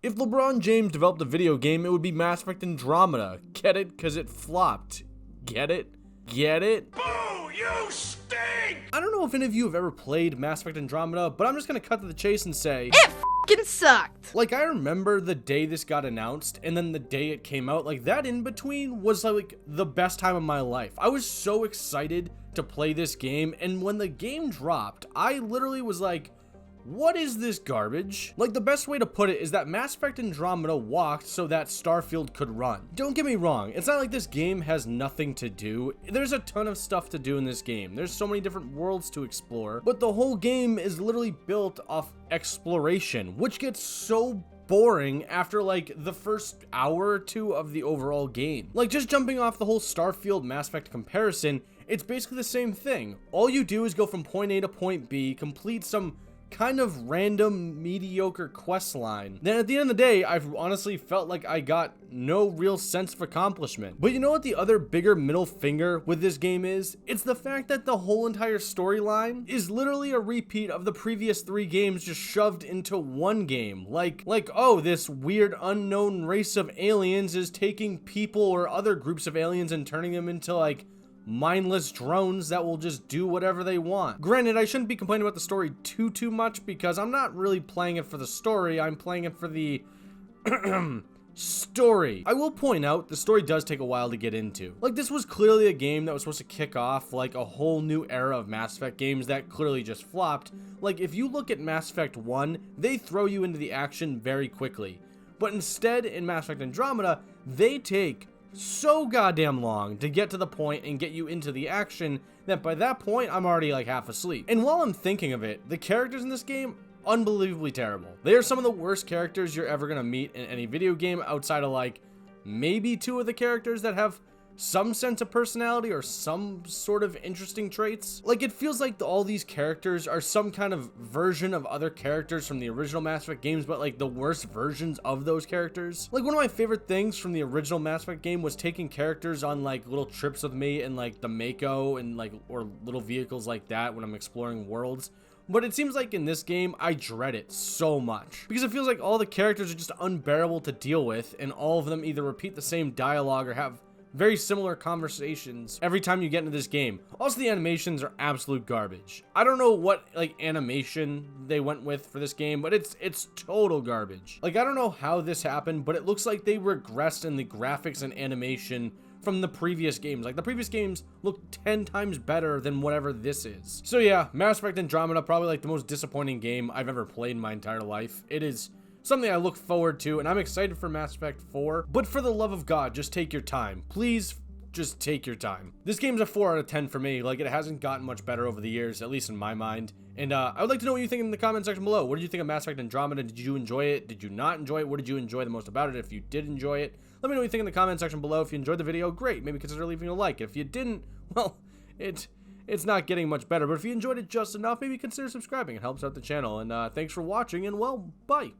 If LeBron James developed a video game, it would be Mass Effect Andromeda. Get it? Because it flopped. Get it? Get it? Boo! You stink! I don't know if any of you have ever played Mass Effect Andromeda, but I'm just gonna cut to the chase and say, it f***ing sucked! like, I remember the day this got announced, and then the day it came out, like, that in between was, like, the best time of my life. I was so excited to play this game, and when the game dropped, I literally was like, what is this garbage? Like, the best way to put it is that Mass Effect Andromeda walked so that Starfield could run. Don't get me wrong, it's not like this game has nothing to do. There's a ton of stuff to do in this game. There's so many different worlds to explore, but the whole game is literally built off exploration, which gets so boring after like the first hour or two of the overall game. Like, just jumping off the whole Starfield Mass Effect comparison, it's basically the same thing. All you do is go from point A to point B, complete some kind of random mediocre quest line. Then at the end of the day, I've honestly felt like I got no real sense of accomplishment. But you know what the other bigger middle finger with this game is? It's the fact that the whole entire storyline is literally a repeat of the previous 3 games just shoved into one game. Like, oh, this weird unknown race of aliens is taking people or other groups of aliens and turning them into like mindless drones that will just do whatever they want. Granted, I shouldn't be complaining about the story too much because I'm not really playing it for the story, I'm playing it for the story. I will point out, the story does take a while to get into. Like, this was clearly a game that was supposed to kick off like a whole new era of Mass Effect games that clearly just flopped. Like, if you look at Mass Effect 1, they throw you into the action very quickly. But instead, in Mass Effect Andromeda, they take so goddamn long to get to the point and get you into the action that by that point I'm already like half asleep. And while I'm thinking of it, the characters in this game, unbelievably terrible. They are some of the worst characters you're ever gonna meet in any video game outside of like maybe 2 of the characters that have some sense of personality or some sort of interesting traits. Like, it feels like all these characters are some kind of version of other characters from the original Mass Effect games, but like the worst versions of those characters. Like, one of my favorite things from the original Mass Effect game was taking characters on like little trips with me and like the Mako and like, or little vehicles like that when I'm exploring worlds. But it seems like in this game, I dread it so much because it feels like all the characters are just unbearable to deal with, and all of them either repeat the same dialogue or have very similar conversations every time you get into this game. Also, the animations are absolute garbage. I don't know what like animation they went with for this game, but it's total garbage. Like, I don't know how this happened, but it looks like they regressed in the graphics and animation from the previous games. Like, the previous games look 10 times better than whatever this is. So yeah, Mass Effect Andromeda, probably like the most disappointing game I've ever played in my entire life. It is something I look forward to, and I'm excited for Mass Effect 4, but for the love of God, just take your time. Please, just take your time. This game's a 4 out of 10 for me. Like, it hasn't gotten much better over the years, at least in my mind. And I would like to know what you think in the comment section below. What did you think of Mass Effect Andromeda? Did you enjoy it? Did you not enjoy it? What did you enjoy the most about it? If you did enjoy it, let me know what you think in the comment section below. If you enjoyed the video, great. Maybe consider leaving a like. If you didn't, well, it's not getting much better. But if you enjoyed it just enough, maybe consider subscribing. It helps out the channel. And thanks for watching, and well, bye.